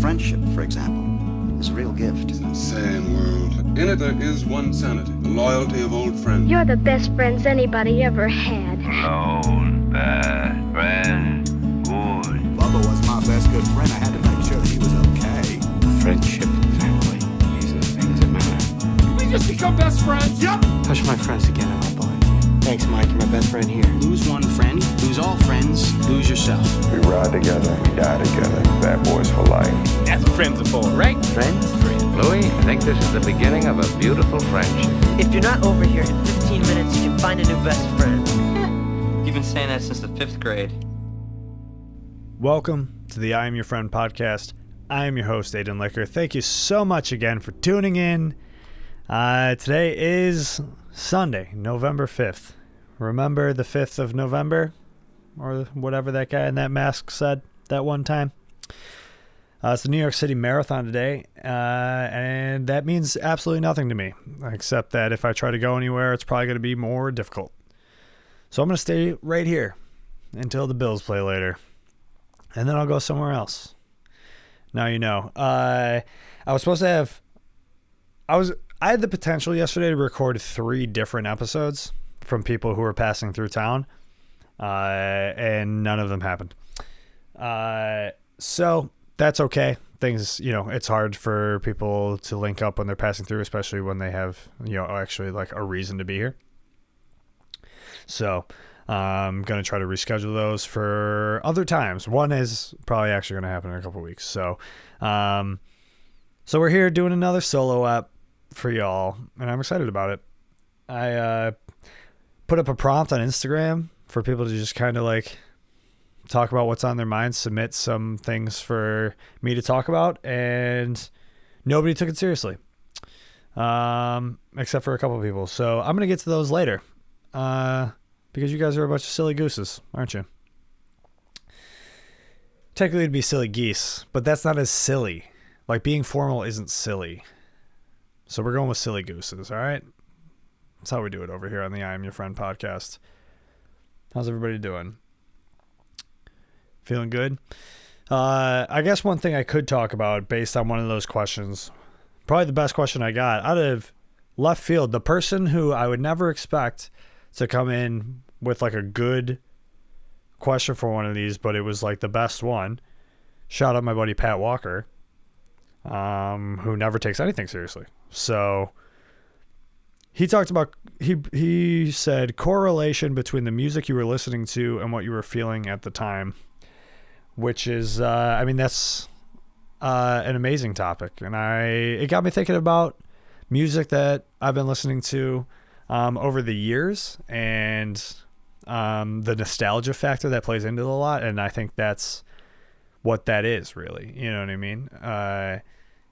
Friendship, for example, is a real gift. It's an insane world. In it there is one sanity, the loyalty of old friends. You're the best friends anybody ever had. Lone best friend, good. Bubba was my best good friend. I had to make sure that he was okay. Friendship and family, these are the things that matter. Can we just become best friends? Yep. Touch my friends again and I'll blind you. Thanks, Mike. You're my best friend here. Lose one friend, lose all friends, lose yourself. We ride together, we die together. Bad boys for life. That's what friends are for, right? Friends? Louis, I think this is the beginning of a beautiful friendship. If you're not over here in 15 minutes, you can find a new best friend. You've been saying that since the 5th grade. Welcome to the I Am Your Friend podcast. I am your host, Aiden Licker. Thank you so much again for tuning in. Today is Sunday, November 5th. Remember the 5th of November? Or whatever that guy in that mask said that one time. It's the New York City Marathon today, and that means absolutely nothing to me, except that if I try to go anywhere, it's probably going to be more difficult. So I'm going to stay right here until the Bills play later, and then I'll go somewhere else. Now you know. I was supposed to have... I had the potential yesterday to record 3 different episodes from people who were passing through town, and none of them happened. So that's okay. Things, it's hard for people to link up when they're passing through, especially when they have, actually like a reason to be here. So I'm going to try to reschedule those for other times. One is probably actually going to happen in a couple of weeks. So we're here doing another solo app for y'all, and I'm excited about it. I put up a prompt on Instagram for people to just kind of like talk about what's on their mind, submit some things for me to talk about, and nobody took it seriously, except for a couple of people. So I'm going to get to those later, because you guys are a bunch of silly gooses, aren't you? Technically it'd be silly geese, but that's not as silly. Like, being formal isn't silly. So we're going with silly gooses, all right? That's how we do it over here on the I Am Your Friend podcast. How's everybody doing? Feeling good? I guess one thing I could talk about based on one of those questions, probably the best question I got out of left field, the person who I would never expect to come in with like a good question for one of these, but it was like the best one. Shout out my buddy Pat Walker, who never takes anything seriously. So he talked about, he said correlation between the music you were listening to and what you were feeling at the time, which is, that's an amazing topic. And it got me thinking about music that I've been listening to over the years, and the nostalgia factor that plays into it a lot. And I think that's what that is, really. You know what I mean?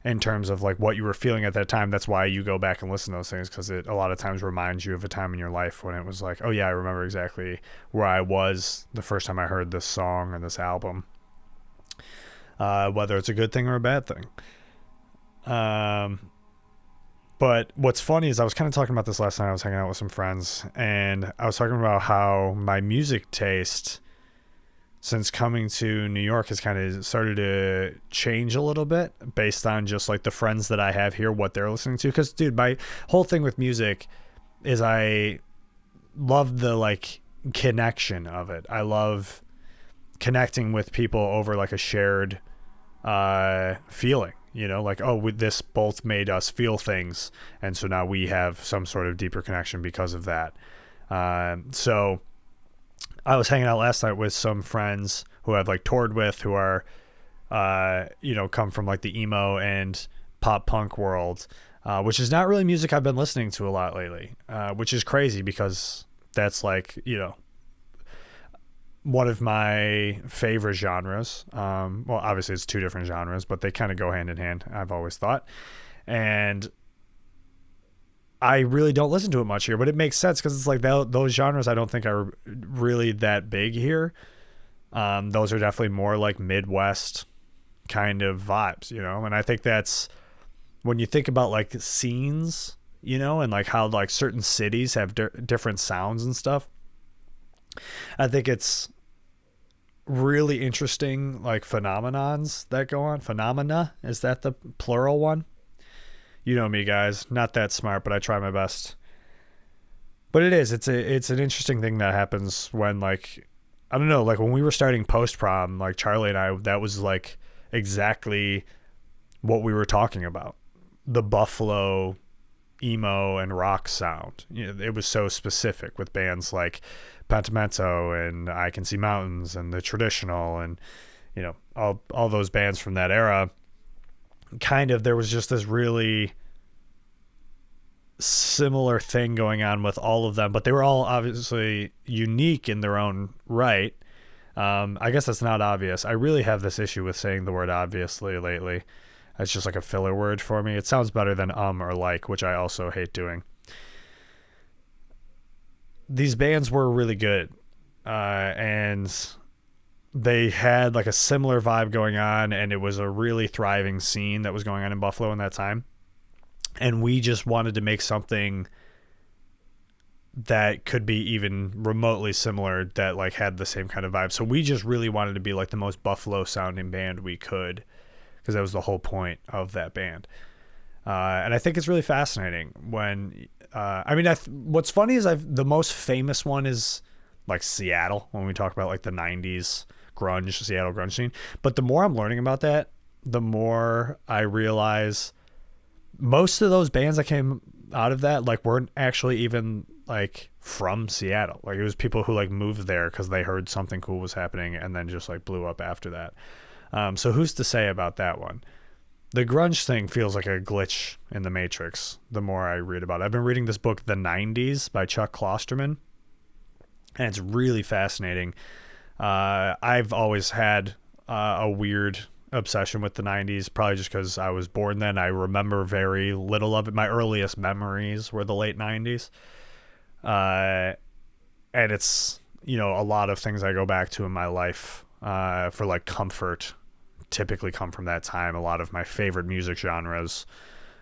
In terms of like what you were feeling at that time. That's why you go back and listen to those things, because it a lot of times reminds you of a time in your life when it was like, oh yeah, I remember exactly where I was the first time I heard this song or this album, whether it's a good thing or a bad thing. But what's funny is I was kind of talking about this last night. I was hanging out with some friends, and I was talking about how my music taste since coming to New York has kind of started to change a little bit based on just like the friends that I have here, what they're listening to. Because, dude, my whole thing with music is I love the like connection of it. I love connecting with people over like a shared feeling, like, oh, this both made us feel things. And so now we have some sort of deeper connection because of that. So I was hanging out last night with some friends who I've like toured with, who are, come from like the emo and pop punk world, which is not really music I've been listening to a lot lately, which is crazy because that's like, one of my favorite genres. Well, obviously it's 2 different genres, but they kind of go hand in hand, I've always thought. And I really don't listen to it much here, but it makes sense because it's like those genres I don't think are really that big here. Those are definitely more like Midwest kind of vibes, and I think that's when you think about like scenes, and like how like certain cities have different sounds and stuff. I think it's really interesting like phenomenons that go on. Phenomena, is that the plural one? You know me, guys, not that smart, but I try my best. But it's an interesting thing that happens when, like, I don't know, like when we were starting post prom, like Charlie and I, that was like exactly what we were talking about. The Buffalo emo and rock sound. You know, it was so specific with bands like Pentimento and I Can See Mountains and The Traditional and, you know, all those bands from that era. Kind of, there was just this really similar thing going on with all of them, but they were all obviously unique in their own right. I guess that's not obvious. I really have this issue with saying the word obviously lately. It's just like a filler word for me. It sounds better than or like, which I also hate doing. These bands were really good, and they had like a similar vibe going on, and it was a really thriving scene that was going on in Buffalo in that time. And we just wanted to make something that could be even remotely similar, that like had the same kind of vibe. So we just really wanted to be like the most Buffalo sounding band we could, because that was the whole point of that band. And I think it's really fascinating when, what's funny is the most famous one is like Seattle, when we talk about like the 90s grunge, Seattle grunge scene. But the more I'm learning about that, the more I realize most of those bands that came out of that like weren't actually even like from Seattle. Like it was people who like moved there because they heard something cool was happening and then just like blew up after that. So who's to say about that one? The grunge thing feels like a glitch in the Matrix the more I read about it. I've been reading this book, The 90s by Chuck Klosterman, and it's really fascinating. I've always had a weird obsession with the 90s, probably just because I was born then. I remember very little of it. My earliest memories were the late 90s. And it's, you know, a lot of things I go back to in my life for like comfort typically come from that time. A lot of my favorite music genres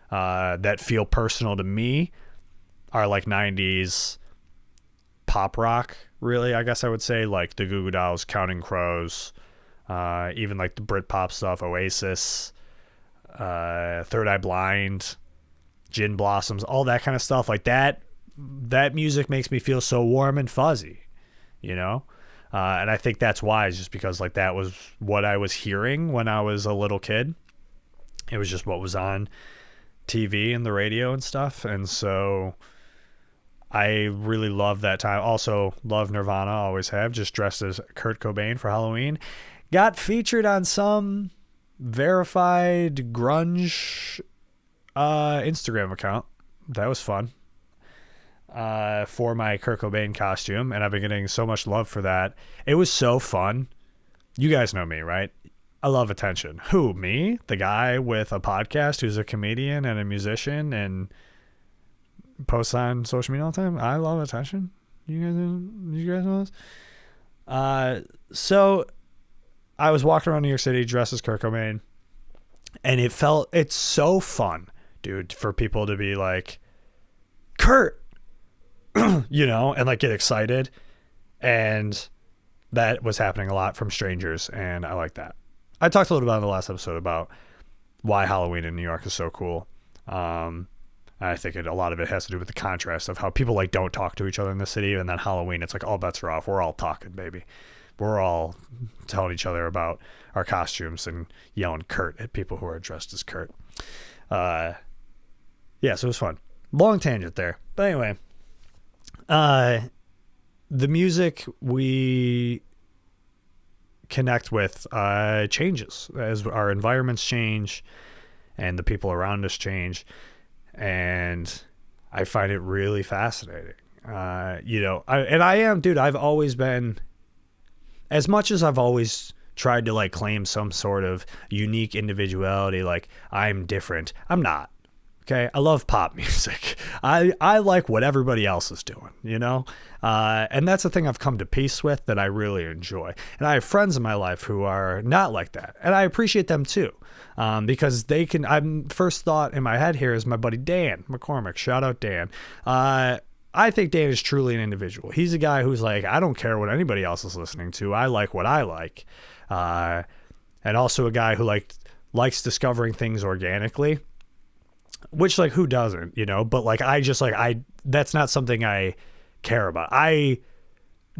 that feel personal to me are like 90s pop rock, really, I guess I would say, like the Goo Goo Dolls, Counting Crows, even like the Britpop stuff, Oasis, Third Eye Blind, Gin Blossoms, all that kind of stuff. Like that music makes me feel so warm and fuzzy, you know? And I think that's why, is just because like that was what I was hearing when I was a little kid. It was just what was on TV and the radio and stuff. And so I really love that time. Also love Nirvana, always have, just dressed as Kurt Cobain for Halloween. Got featured on some verified grunge Instagram account. That was fun. For my Kurt Cobain costume, and I've been getting so much love for that. It was so fun. You guys know me, right? I love attention. Who, me? The guy with a podcast who's a comedian and a musician and posts on social media all the time? I love attention. You guys know this? So I was walking around New York City dressed as Kurt Cobain, and it's so fun, dude, for people to be like, Kurt, you know, and like get excited. And that was happening a lot from strangers, and I like that. I talked a little about in the last episode about why Halloween in New York is so cool. I think a lot of it has to do with the contrast of how people like don't talk to each other in the city, and then Halloween, it's like all bets are off. We're all talking, baby. We're all telling each other about our costumes and yelling Kurt at people who are dressed as Kurt. Yeah, so it was fun. Long tangent there. But anyway, the music we connect with changes as our environments change and the people around us change. And I find it really fascinating. You know, I've always been, as much as I've always tried to like claim some sort of unique individuality, like I'm different, I'm not. Okay, I love pop music. I like what everybody else is doing, you know? And that's the thing I've come to peace with, that I really enjoy. And I have friends in my life who are not like that. And I appreciate them too. Because they can, first thought in my head here is my buddy Dan McCormick. Shout out Dan. I think Dan is truly an individual. He's a guy who's like, I don't care what anybody else is listening to. I like what I like. And also a guy who likes discovering things organically, which like who doesn't, you know? But like that's not something I care about. I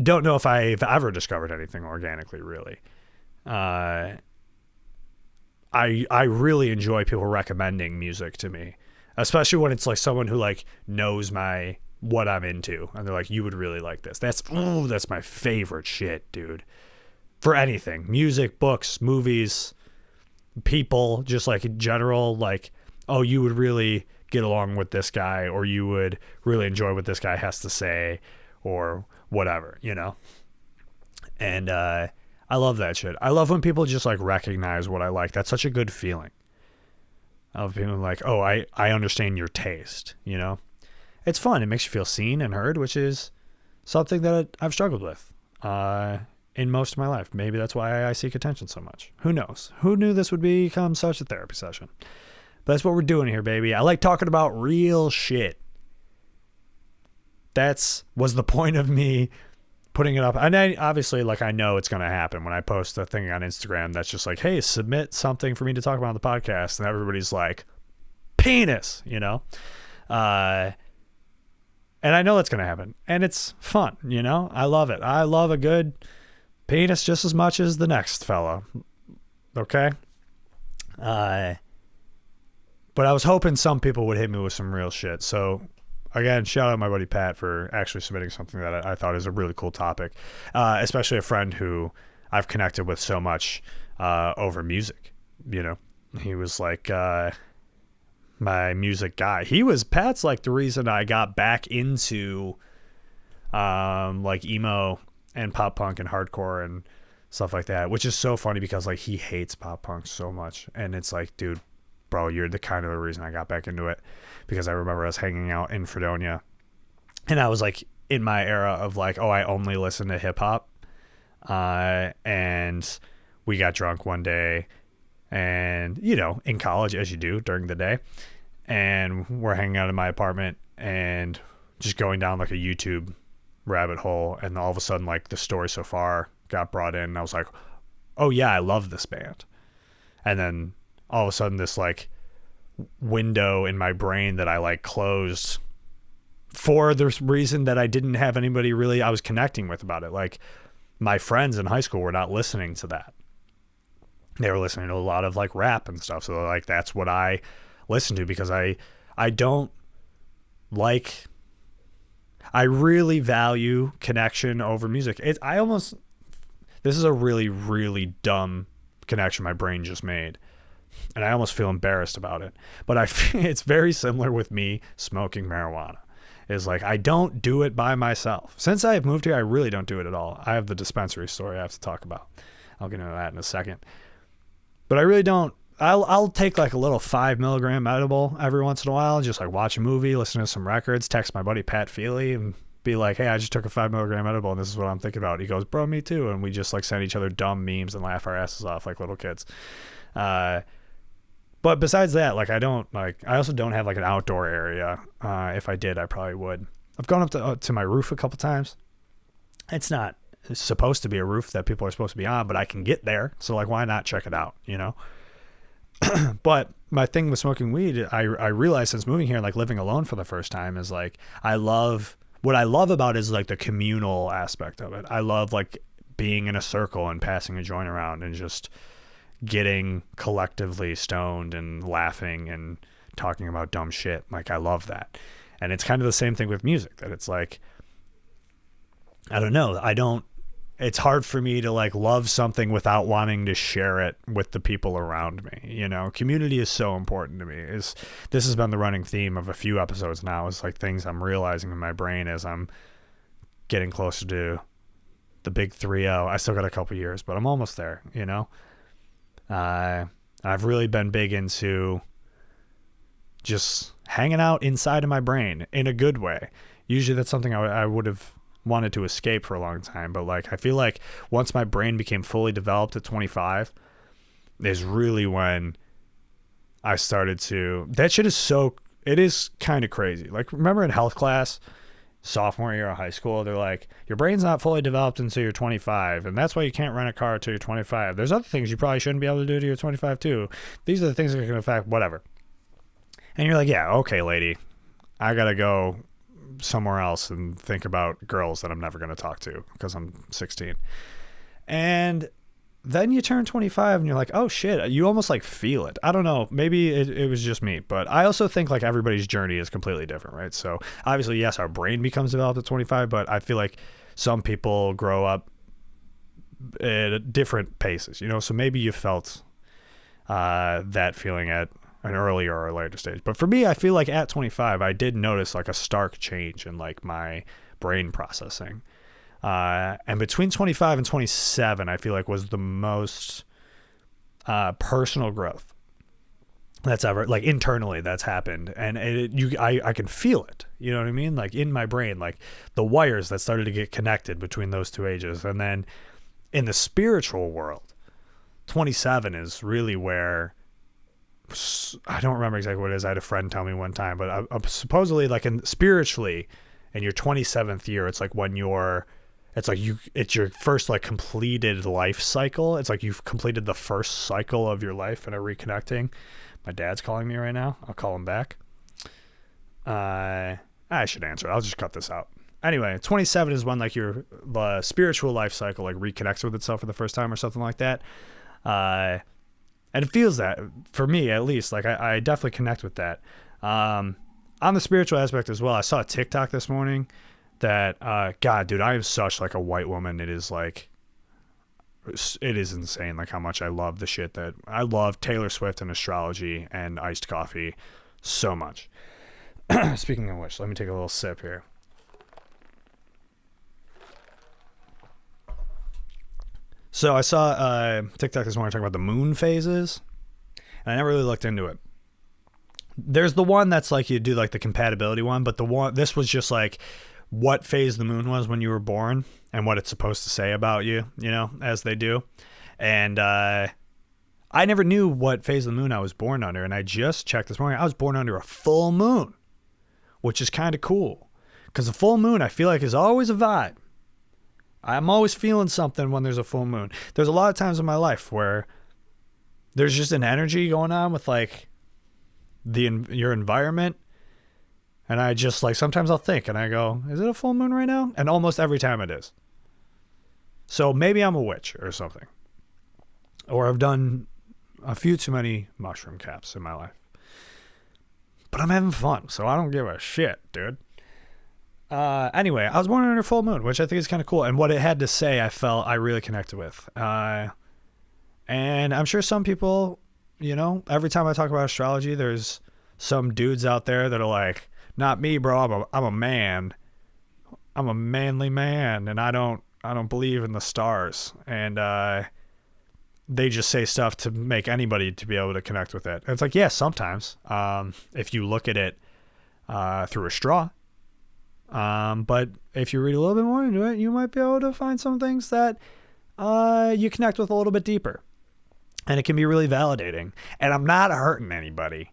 don't know if I've ever discovered anything organically, really. I really enjoy people recommending music to me, especially when it's like someone who like knows what I'm into, and they're like, you would really like this. That's my favorite shit, dude. For anything, music, books, movies, people, just like in general, like, oh, you would really get along with this guy, or you would really enjoy what this guy has to say, or whatever, you know? And I love that shit. I love when people just like recognize what I like. That's such a good feeling. Of people like, oh, I understand your taste, you know? It's fun. It makes you feel seen and heard, which is something that I've struggled with in most of my life. Maybe that's why I seek attention so much. Who knows? Who knew this would become such a therapy session? But that's what we're doing here, baby. I like talking about real shit. Was the point of me putting it up. And I obviously, like, I know it's going to happen when I post a thing on Instagram that's just like, hey, submit something for me to talk about on the podcast. And everybody's like, penis, you know? And I know that's going to happen. And it's fun, you know? I love it. I love a good penis just as much as the next fellow. Okay? But I was hoping some people would hit me with some real shit. So, again, shout out my buddy Pat for actually submitting something that I thought is a really cool topic. Especially a friend who I've connected with so much over music, you know? He was like... my music guy. Pat's like the reason I got back into like emo and pop punk and hardcore and stuff like that, which is so funny because like he hates pop punk so much, and it's like, dude, bro, you're the kind of the reason I got back into it, because I remember us hanging out in Fredonia and I was like in my era of like, oh, I only listen to hip hop, and we got drunk one day, and you know, in college, as you do during the day, and we're hanging out in my apartment and just going down like a YouTube rabbit hole, and all of a sudden like The Story So Far got brought in, and I was like, oh yeah, I love this band. And then all of a sudden this like window in my brain that I like closed for the reason that I didn't have anybody really I was connecting with about it. Like my friends in high school were not listening to that. They were listening to a lot of like rap and stuff. So like that's what I listen to, because I don't like, I really value connection over music. This is a really, really dumb connection my brain just made, and I almost feel embarrassed about it. But it's very similar with me smoking marijuana. Is like, I don't do it by myself. Since I have moved here, I really don't do it at all. I have the dispensary story I have to talk about. I'll get into that in a second. But I really don't. I'll take like a little 5 milligram edible every once in a while, just like watch a movie, listen to some records, text my buddy Pat Feely and be like, hey, I just took a 5 milligram edible and this is what I'm thinking about. He goes, bro, me too. And we just like send each other dumb memes and laugh our asses off like little kids. But besides that, like I also don't have like an outdoor area. If I did, I probably would. I've gone up to my roof a couple times. It's not supposed to be a roof that people are supposed to be on, but I can get there. So like, why not check it out, you know? But my thing with smoking weed, I realized since moving here, like living alone for the first time, is like, what I love about it is like the communal aspect of it. I love like being in a circle and passing a joint around and just getting collectively stoned and laughing and talking about dumb shit. Like I love that. And it's kind of the same thing with music, that it's like, I don't know. It's hard for me to like love something without wanting to share it with the people around me. You know, community is so important to me. This has been the running theme of a few episodes now. It's like things I'm realizing in my brain as I'm getting closer to the big 3-0. I still got a couple years, but I'm almost there, you know? I've really been big into just hanging out inside of my brain in a good way. Usually that's something I would have wanted to escape for a long time, but like I feel like once my brain became fully developed at 25 is really when I started to, that shit is so, it is kind of crazy. Like remember in health class sophomore year of high school, they're like, your brain's not fully developed until you're 25, and that's why you can't rent a car until you're 25. There's other things you probably shouldn't be able to do till you're 25 too. These are the things that can affect whatever. And you're like, yeah, okay, lady, I gotta go somewhere else and think about girls that I'm never gonna talk to because I'm 16. And then you turn 25 and you're like, oh shit, you almost like feel it. I don't know, maybe it was just me, but I also think like everybody's journey is completely different, right? So obviously, yes, our brain becomes developed at 25, but I feel like some people grow up at different paces, you know? So maybe you felt that feeling at an earlier or a later stage. But for me, I feel like at 25, I did notice like a stark change in like my brain processing. And between 25 and 27, I feel like was the most personal growth that's ever, like internally, that's happened. And I can feel it, you know what I mean? Like in my brain, like the wires that started to get connected between those two ages. And then in the spiritual world, 27 is really where, I don't remember exactly what it is. I had a friend tell me one time, but supposedly like spiritually in your 27th year, it's like when it's your first like completed life cycle. It's like you've completed the first cycle of your life and are reconnecting. My dad's calling me right now. I'll call him back. I should answer it. I'll just cut this out. Anyway, 27 is when like your spiritual life cycle like reconnects with itself for the first time or something like that. And it feels that for me, at least, like I definitely connect with that. On the spiritual aspect as well, I saw a TikTok this morning that, God, dude, I am such like a white woman. It is insane. Like how much I love the shit that I love Taylor Swift and astrology and iced coffee so much. Speaking of which, let me take a little sip here. So I saw TikTok this morning talking about the moon phases, and I never really looked into it. There's the one that's like you do like the compatibility one, but this was just like what phase the moon was when you were born and what it's supposed to say about you, you know, as they do. And I never knew what phase of the moon I was born under, and I just checked this morning. I was born under a full moon, which is kind of cool because the full moon I feel like is always a vibe. I'm always feeling something when there's a full moon. There's a lot of times in my life where there's just an energy going on with like your environment. And I just like, sometimes I'll think and I go, is it a full moon right now? And almost every time it is. So maybe I'm a witch or something. Or I've done a few too many mushroom caps in my life. But I'm having fun, so I don't give a shit, dude. Anyway, I was born under full moon, which I think is kind of cool. And what it had to say, I really connected with. And I'm sure some people, you know, every time I talk about astrology, there's some dudes out there that are like, not me, bro. I'm a man. I'm a manly man, and I don't believe in the stars. And they just say stuff to make anybody to be able to connect with it. And it's like, yeah, sometimes. If you look at it through a straw. But if you read a little bit more into it, you might be able to find some things that you connect with a little bit deeper. And it can be really validating. And I'm not hurting anybody.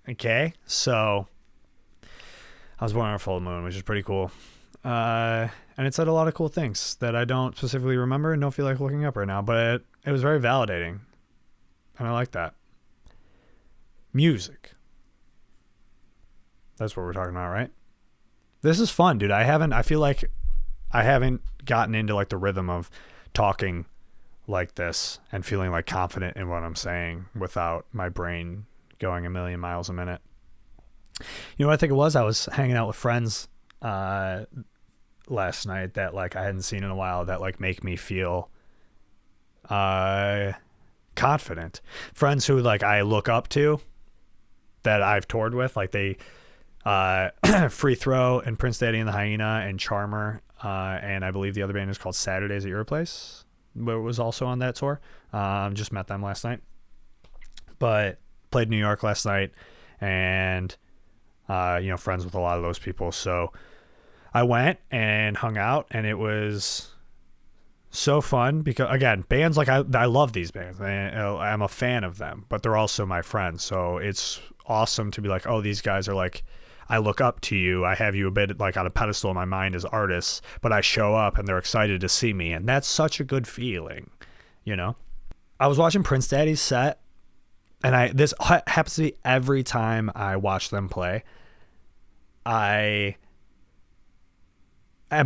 Okay? So I was born on a full moon, which is pretty cool. And it said a lot of cool things that I don't specifically remember and don't feel like looking up right now. But it was very validating. And I like that. Music. That's what we're talking about, right? This is fun, dude. I feel like I haven't gotten into like the rhythm of talking like this and feeling like confident in what I'm saying without my brain going a million miles a minute. You know what I think it was? I was hanging out with friends last night that like I hadn't seen in a while that like make me feel confident. Friends who like I look up to that I've toured with, like they Free Throw and Prince Daddy and the Hyena and Charmer, and I believe the other band is called Saturdays at Your Place, but it was also on that tour. Just met them last night, but played New York last night, and you know, friends with a lot of those people. So I went and hung out, and it was so fun because again, bands like I love these bands. I'm a fan of them, but they're also my friends. So it's awesome to be like, oh, these guys are like, I look up to you. I have you a bit like on a pedestal in my mind as artists, but I show up and they're excited to see me. And that's such a good feeling, you know? I was watching Prince Daddy's set, and this happens to be every time I watch them play. I'm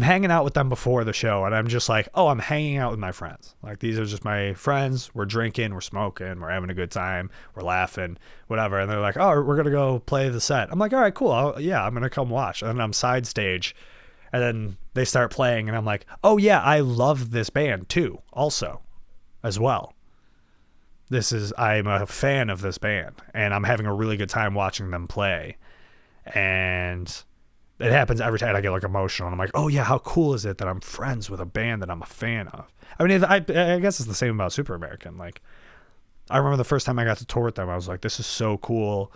hanging out with them before the show, and I'm just like, oh, I'm hanging out with my friends. Like, these are just my friends. We're drinking, we're smoking, we're having a good time, we're laughing, whatever. And they're like, oh, we're going to go play the set. I'm like, all right, cool. I'm going to come watch. And then I'm side stage, and then they start playing, and I'm like, oh, yeah, I love this band too, also, as well. I'm a fan of this band, and I'm having a really good time watching them play. And it happens every time I get like emotional. And I'm like, oh yeah, how cool is it that I'm friends with a band that I'm a fan of? I mean, I guess it's the same about Super American. Like, I remember the first time I got to tour with them, I was like, this is so cool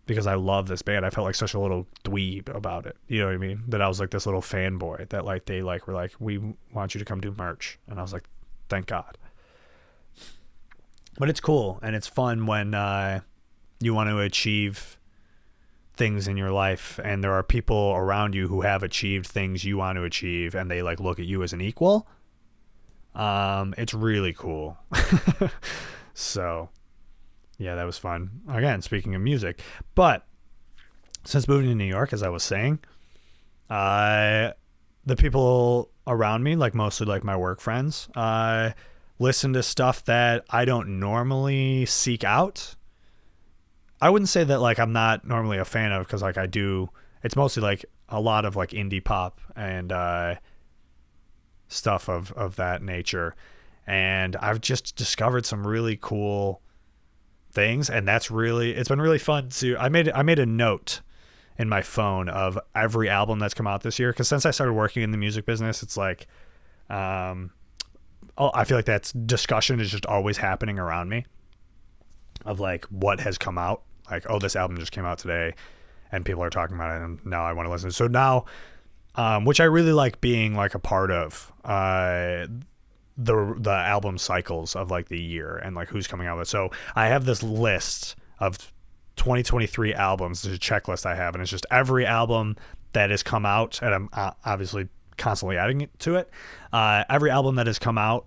because I love this band. I felt like such a little dweeb about it. You know what I mean? That I was like this little fanboy that like they like were like, we want you to come do merch. And I was like, thank God. But it's cool and it's fun when you want to achieve things in your life and there are people around you who have achieved things you want to achieve and they like look at you as an equal. It's really cool. So yeah, that was fun. Again, speaking of music, but since moving to New York, as I was saying, the people around me, like mostly like my work friends, listen to stuff that I don't normally seek out. I wouldn't say that like I'm not normally a fan of, because like I do. It's mostly like a lot of like indie pop and stuff of that nature, and I've just discovered some really cool things, and it's been really fun to. I made a note in my phone of every album that's come out this year, because since I started working in the music business, it's like I feel like that discussion is just always happening around me of like what has come out. Like, oh, this album just came out today and people are talking about it and now I want to listen. So now, which I really like being like a part of, the album cycles of like the year and like who's coming out with it. So I have this list of 2023 albums. There's a checklist I have, and it's just every album that has come out, and I'm obviously constantly adding it to it. Every album that has come out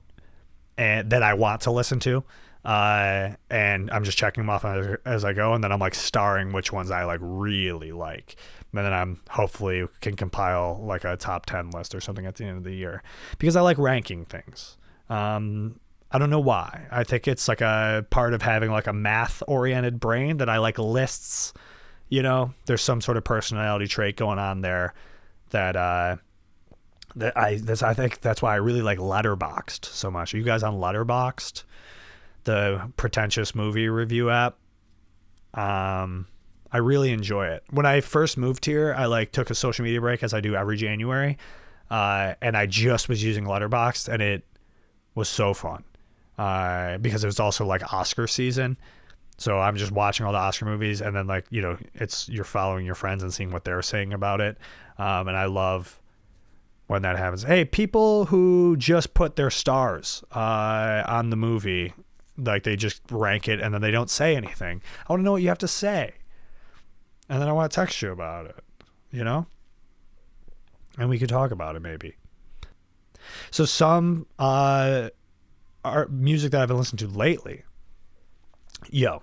and that I want to listen to. And I'm just checking them off as I go, and then I'm like starring which ones I like really like, and then I'm hopefully can compile like a top 10 list or something at the end of the year, because I like ranking things. I don't know why. I think it's like a part of having like a math oriented brain that I like lists. You know, there's some sort of personality trait going on there that I think that's why I really like Letterboxd so much. Are you guys on Letterboxd? The pretentious movie review app. I really enjoy it. When I first moved here, I like took a social media break, as I do every January, and I just was using Letterboxd, and it was so fun because it was also like Oscar season. So I'm just watching all the Oscar movies, and then like, you know, you're following your friends and seeing what they're saying about it, and I love when that happens. Hey, people who just put their stars on the movie. Like they just rank it and then they don't say anything. I want to know what you have to say. And then I want to text you about it, you know? And we could talk about it maybe. So some art music that I've been listening to lately. Yo.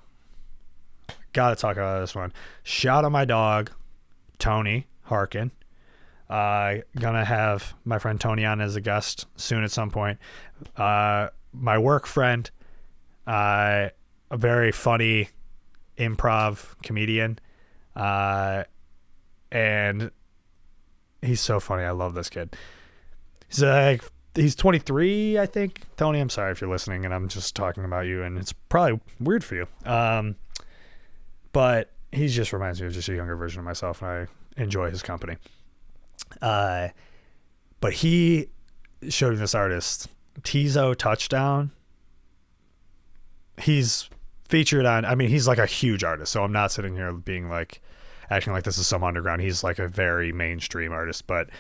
Gotta talk about this one. Shout out my dog, Tony Harkin. Gonna have my friend Tony on as a guest soon at some point. My work friend, a very funny improv comedian, and he's so funny. I love this kid. He's 23, I think. Tony, I'm sorry if you're listening and I'm just talking about you, and it's probably weird for you. But he just reminds me of just a younger version of myself, and I enjoy his company. But he showed me this artist, Tizo Touchdown. He's featured on, I mean, he's like a huge artist, so I'm not sitting here being like, acting like this is some underground. He's like a very mainstream artist, but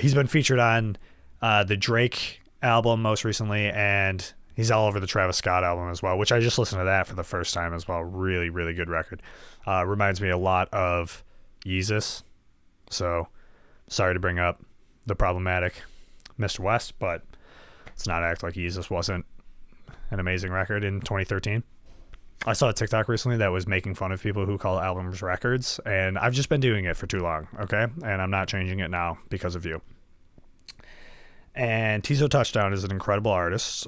he's been featured on the Drake album most recently, and he's all over the Travis Scott album as well, which I just listened to that for the first time as well. Really, really good record. Reminds me a lot of Yeezus. So sorry to bring up the problematic Mr. West, but let's not act like Yeezus wasn't an amazing record in 2013. I saw a TikTok recently that was making fun of people who call albums records, and I've just been doing it for too long, okay? And I'm not changing it now because of you. And Tizo Touchdown is an incredible artist.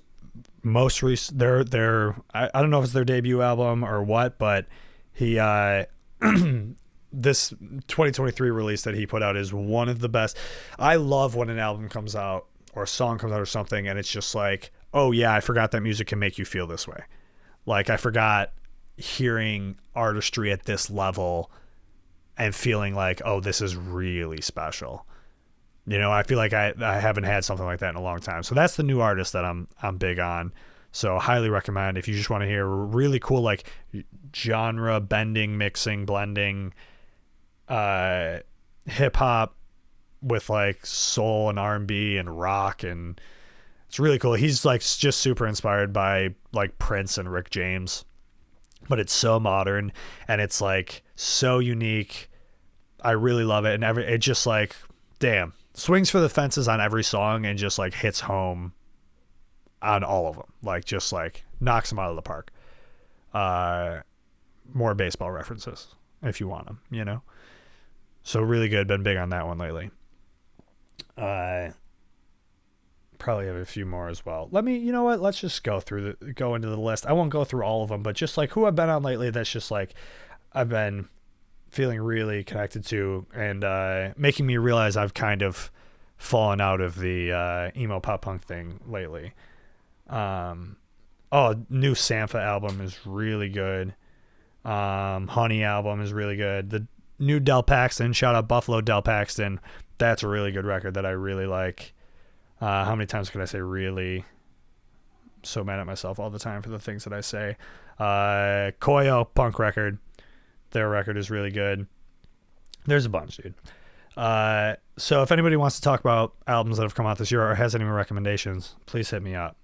Most recent, their I don't know if it's their debut album or what, but he this 2023 release that he put out is one of the best. I love when an album comes out or a song comes out or something, and it's just like, oh yeah, I forgot that music can make you feel this way. Like, I forgot hearing artistry at this level and feeling like, oh, this is really special. You know, I feel like I haven't had something like that in a long time. So that's the new artist that I'm big on. So highly recommend if you just want to hear really cool, like, genre bending, mixing, blending, hip hop with like soul and R&B and rock, and it's really cool. He's like just super inspired by like Prince and Rick James, but it's so modern and it's like so unique. I really love it, and it just like, damn, swings for the fences on every song and just like hits home on all of them. Like, just like knocks them out of the park. More baseball references if you want them, you know? So really good. Been big on that one lately. Probably have a few more as well. You know what? Let's just go into the list. I won't go through all of them, but just like who I've been on lately that's just like I've been feeling really connected to, and making me realize I've kind of fallen out of the emo pop punk thing lately. New Sampha album is really good. Honey album is really good. The new Del Paxton, shout out Buffalo Del Paxton, that's a really good record that I really like. How many times can I say really? I'm so mad at myself all the time for the things that I say. Koyo, punk record. Their record is really good. There's a bunch, dude. So if anybody wants to talk about albums that have come out this year or has any recommendations, please hit me up.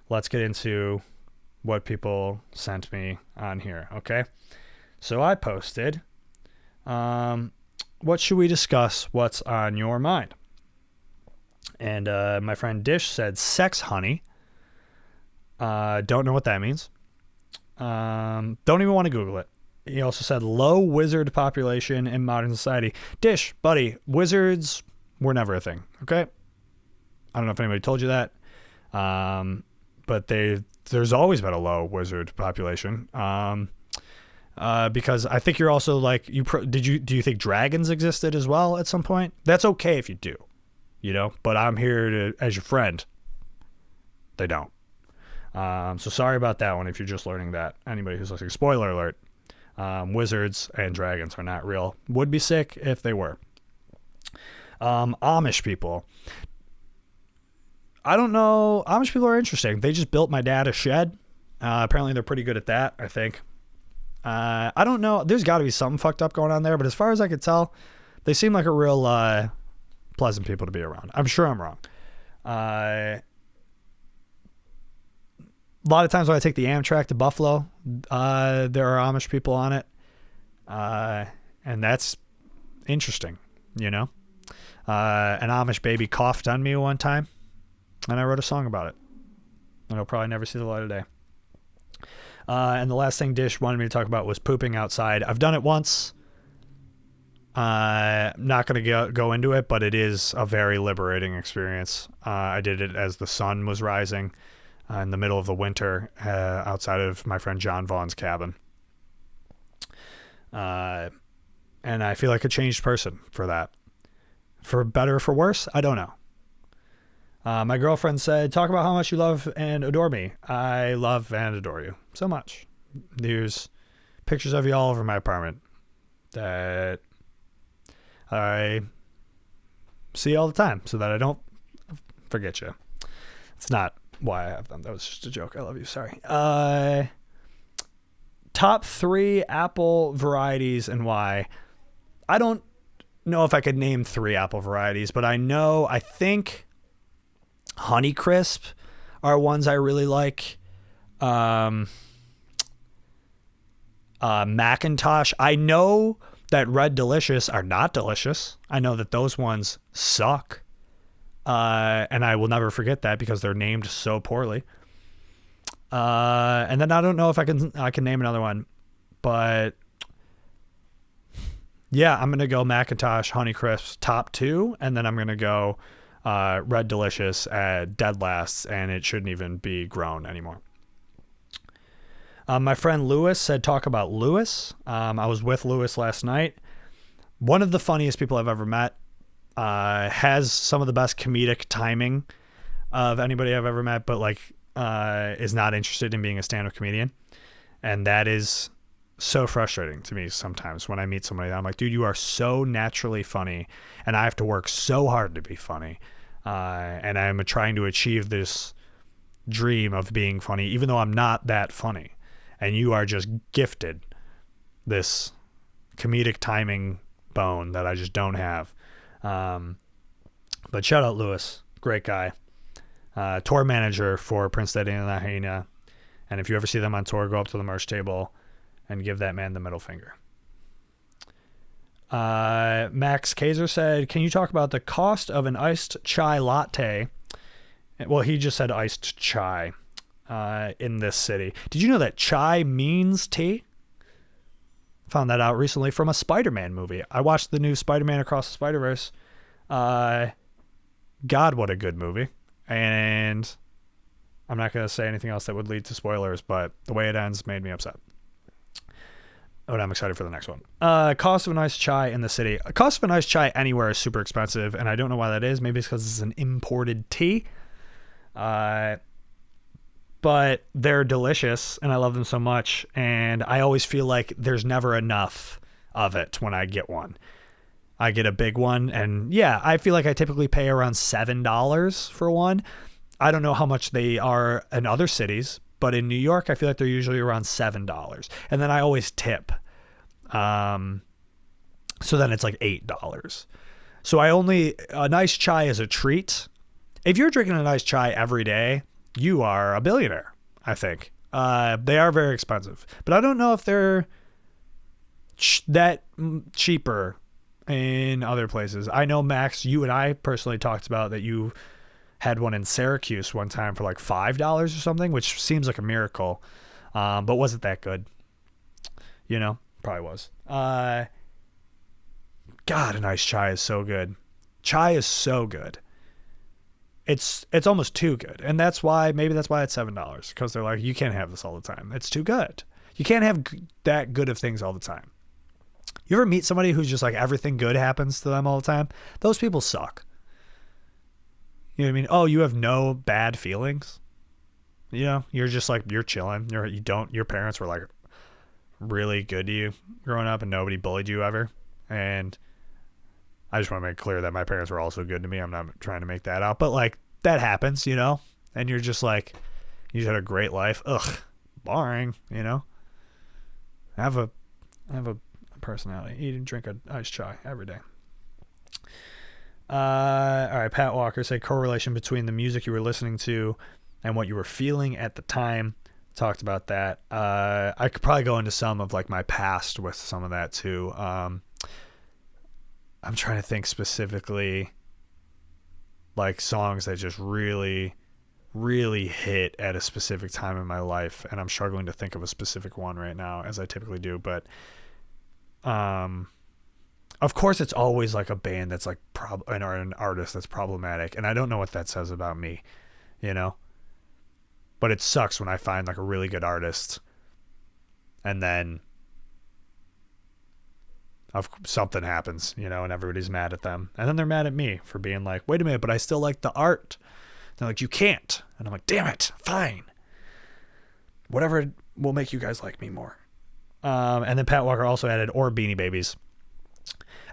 Let's get into what people sent me on here, okay? So I posted, what should we discuss? What's on your mind? And my friend Dish said sex honey. Don't know what that means. Don't even want to Google it. He also said low wizard population in modern society. Dish, buddy, wizards were never a thing, okay? I don't know if anybody told you that. But there's always been a low wizard population. Because I think you're also like, do you think dragons existed as well at some point? That's okay if you do, you know, but I'm here as your friend. They don't. So sorry about that one if you're just learning that. Anybody who's listening, spoiler alert, wizards and dragons are not real. Would be sick if they were. Amish people. I don't know. Amish people are interesting. They just built my dad a shed. Apparently they're pretty good at that, I think. I don't know. There's got to be something fucked up going on there, but as far as I could tell, they seem like a real pleasant people to be around. I'm sure I'm wrong. A lot of times when I take the Amtrak to Buffalo, there are Amish people on it. And that's interesting, you know? An Amish baby coughed on me one time, and I wrote a song about it. And it'll probably never see the light of day. And the last thing Dish wanted me to talk about was pooping outside. I've done it once. I'm not going to go into it, but it is a very liberating experience. I did it as the sun was rising in the middle of the winter outside of my friend John Vaughn's cabin. And I feel like a changed person for that. For better or for worse, I don't know. My girlfriend said, talk about how much you love and adore me. I love and adore you so much. There's pictures of you all over my apartment that I see all the time so that I don't forget you. It's not why I have them. That was just a joke. I love you. Sorry. Top 3 apple varieties and why. I don't know if I could name 3 apple varieties, but I think Honeycrisp are ones I really like. Macintosh. I know that Red Delicious are not delicious. I know that those ones suck. And I will never forget that because they're named so poorly. And then I don't know if I can name another one, but yeah, I'm going to go Macintosh Honeycrisp top 2. And then I'm going to go, Red Delicious at dead last, and it shouldn't even be grown anymore. My friend Lewis said, talk about Lewis. I was with Lewis last night. One of the funniest people I've ever met, has some of the best comedic timing of anybody I've ever met, but like, is not interested in being a stand-up comedian. And that is so frustrating to me sometimes when I meet somebody that I'm like, dude, you are so naturally funny and I have to work so hard to be funny. And I'm trying to achieve this dream of being funny, even though I'm not that funny. And you are just gifted this comedic timing bone that I just don't have. But shout out Lewis, great guy. Tour manager for Prince Daddy and La Hyena. And if you ever see them on tour, go up to the merch table and give that man the middle finger. Max Kaiser said, can you talk about the cost of an iced chai latte? Well, he just said iced chai in this city. Did you know that chai means tea? Found that out recently from a Spider-Man movie. I watched the new Spider-Man Across the Spider-Verse. God, what a good movie. And I'm not going to say anything else that would lead to spoilers, but the way it ends made me upset. But I'm excited for the next one. Cost of an iced chai in the city. Cost of an iced chai anywhere is super expensive, and I don't know why that is. Maybe it's because it's an imported tea. But they're delicious, and I love them so much, and I always feel like there's never enough of it when I get one. I get a big one, and yeah, I feel like I typically pay around $7 for one. I don't know how much they are in other cities, but in New York, I feel like they're usually around $7. And then I always tip. So then it's like $8. So a nice chai is a treat. If you're drinking a nice chai every day, you are a billionaire, I think. They are very expensive, but I don't know if they're that cheaper in other places. I know, Max, you and I personally talked about that you had one in Syracuse one time for like $5 or something, which seems like a miracle, but wasn't that good. You know, probably was. God, a nice chai is so good. Chai is so good. It's almost too good. And maybe that's why it's $7, because they're like, you can't have this all the time. It's too good. You can't have that good of things all the time. You ever meet somebody who's just like everything good happens to them all the time? Those people suck. You know what I mean? Oh, you have no bad feelings. You know, you're just like, you're chilling. Your parents were like really good to you growing up and nobody bullied you ever. And I just want to make clear that my parents were also good to me. I'm not trying to make that out, but like that happens, you know, and you're just like, you just had a great life. Ugh, boring, you know, have a personality, eat and drink an iced chai every day. All right. Pat Walker said correlation between the music you were listening to and what you were feeling at the time. Talked about that. I could probably go into some of like my past with some of that too. I'm trying to think specifically like songs that just really, really hit at a specific time in my life. And I'm struggling to think of a specific one right now, as I typically do. But, of course it's always like a band that's like or an artist that's problematic. And I don't know what that says about me, you know, but it sucks when I find like a really good artist and then something happens, you know, and everybody's mad at them. And then they're mad at me for being like, wait a minute, but I still like the art. They're like, you can't. And I'm like, damn it, fine. Whatever will make you guys like me more. And then Pat Walker also added, or Beanie Babies.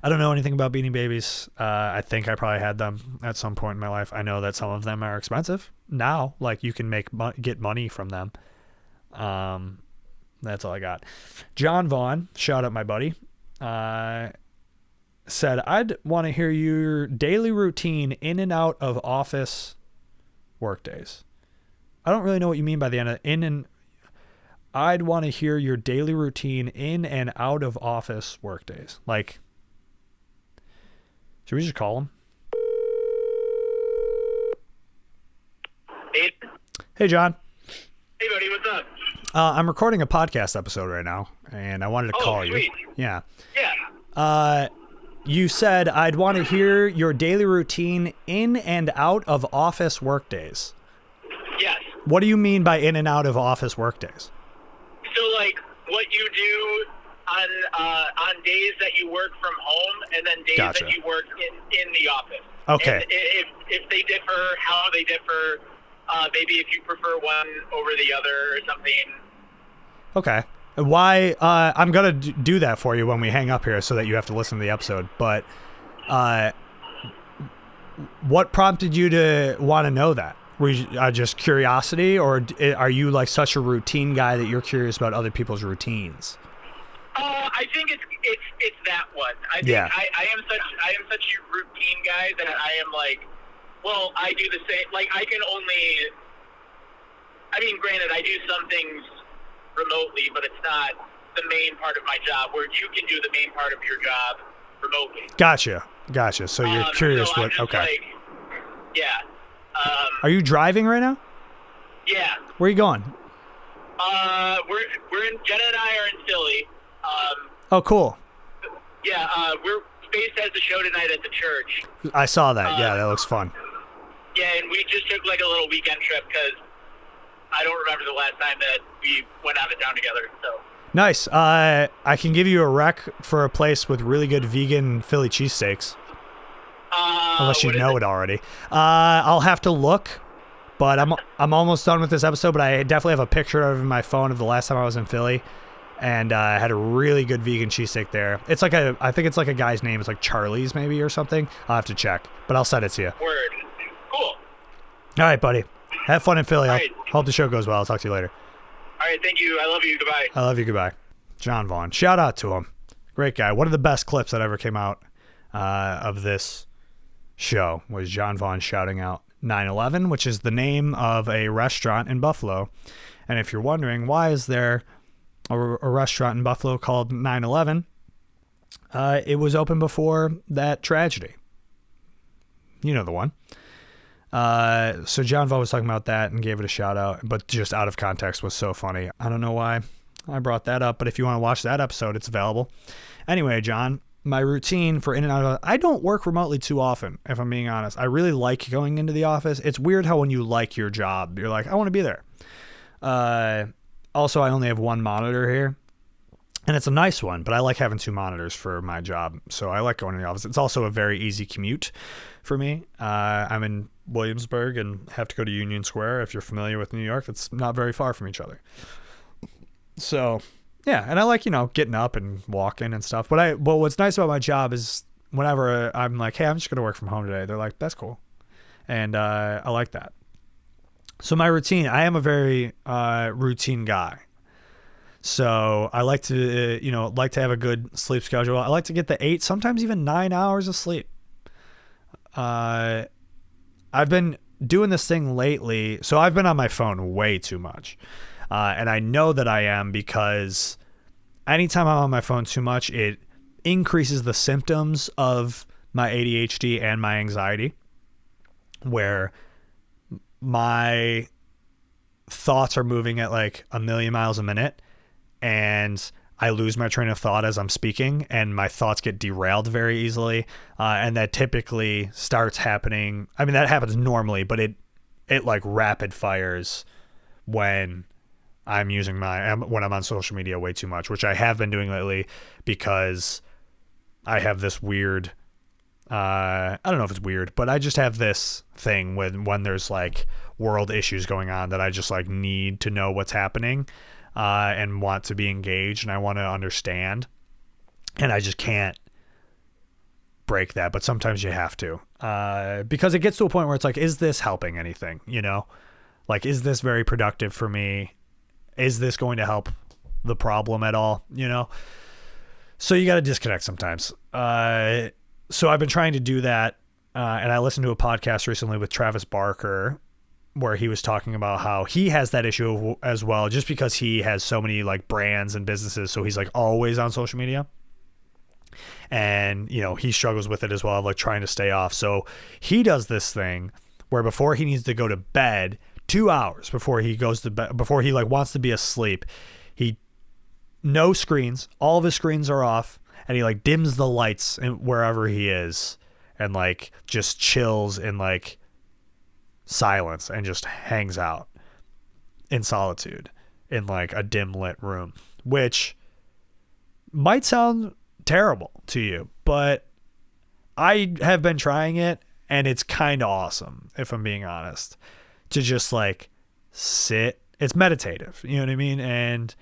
I don't know anything about Beanie Babies. I think I probably had them at some point in my life. I know that some of them are expensive now. Like you can get money from them. That's all I got. John Vaughn, shout out my buddy. Said, I'd want to hear your daily routine in and out of office work days. I don't really know what you mean by the end of I'd want to hear your daily routine in and out of office workdays. Like, should we just call him? Hey, John. Hey, buddy, what's up? I'm recording a podcast episode right now, and I wanted to call sweet. you. Yeah. Yeah. You said I'd want to hear your daily routine in and out of office workdays. Yes. What do you mean by in and out of office workdays? So, like, what you do on days that you work from home, and then days Gotcha. that you work in the office. Okay. And if they differ, how they differ. Maybe if you prefer one over the other or something. Okay. Why? I'm gonna do that for you when we hang up here, so that you have to listen to the episode. But, what prompted you to want to know that? Were you, just curiosity, or are you like such a routine guy that you're curious about other people's routines? I think it's that one. I think Yeah. I am such a routine guy that I am like, well, I do the same. Like, I can only. I mean, granted, I do some things remotely, but it's not the main part of my job. Where you can do the main part of your job remotely. Gotcha. So you're curious so I'm what? just Okay. like, yeah. Are you driving right now? Yeah. Where are you going? We're in. Jenna and I are in Philly. Oh, cool. Yeah. Space has a show tonight at the church. I saw that. Yeah, that looks fun. Yeah, and we just took like a little weekend trip because I don't remember the last time that we went out of town together. So Nice. I can give you a rec for a place with really good vegan Philly cheesesteaks. Unless you know it already. I'll have to look, but I'm almost done with this episode. But I definitely have a picture of my phone of the last time I was in Philly, and I had a really good vegan cheesesteak there. It's like I think it's like a guy's name. It's like Charlie's maybe or something. I'll have to check, but I'll send it to you. Word. Cool. All right, buddy. Have fun in Philly. All I right. hope the show goes well. I'll talk to you later. All right. Thank you. I love you. Goodbye. I love you. Goodbye. John Vaughn. Shout out to him. Great guy. One of the best clips that ever came out of this show was John Vaughn shouting out 9/11, which is the name of a restaurant in Buffalo. And if you're wondering, why is there a restaurant in Buffalo called 9/11? It was open before that tragedy. You know the one. So John Vaughn was talking about that and gave it a shout out, but just out of context was so funny. I don't know why I brought that up, but if you want to watch that episode, it's available. Anyway, John, my routine for in and out of, I don't work remotely too often, if I'm being honest. I really like going into the office. It's weird how when you like your job, you're like, I want to be there. Also, I only have one monitor here, and it's a nice one, but I like having two monitors for my job, so I like going to the office. It's also a very easy commute for me. I'm in Williamsburg and have to go to Union Square. If you're familiar with New York, it's not very far from each other. So, yeah, and I like, getting up and walking and stuff. But what's nice about my job is whenever I'm like, hey, I'm just going to work from home today, they're like, that's cool. And I like that. So my routine, I am a very routine guy. So I like to, have a good sleep schedule. I like to get the 8, sometimes even 9 hours of sleep. I've been doing this thing lately. So I've been on my phone way too much. And I know that I am because anytime I'm on my phone too much, it increases the symptoms of my ADHD and my anxiety, where my thoughts are moving at like a million miles a minute, and I lose my train of thought as I'm speaking, and my thoughts get derailed very easily. And that typically starts happening. I mean, that happens normally, but it like rapid fires when I'm when I'm on social media way too much, which I have been doing lately because I have this weird, I don't know if it's weird, but I just have this thing when there's like world issues going on that I just like need to know what's happening, and want to be engaged, and I want to understand, and I just can't break that. But sometimes you have to, because it gets to a point where it's like, is this helping anything? Like, is this very productive for me? Is this going to help the problem at all? So you got to disconnect sometimes. So I've been trying to do that. And I listened to a podcast recently with Travis Barker where he was talking about how he has that issue as well, just because he has so many like brands and businesses. So he's like always on social media. And, you know, he struggles with it as well, like trying to stay off. So he does this thing where before he needs to go to bed, 2 hours before he goes to bed, before he like wants to be asleep, no screens, all of his screens are off, and he like dims the lights wherever he is and like just chills in like silence and just hangs out in solitude in like a dim lit room, which might sound terrible to you, but I have been trying it and it's kind of awesome, if I'm being honest, to just like sit. It's meditative, you know what I mean? And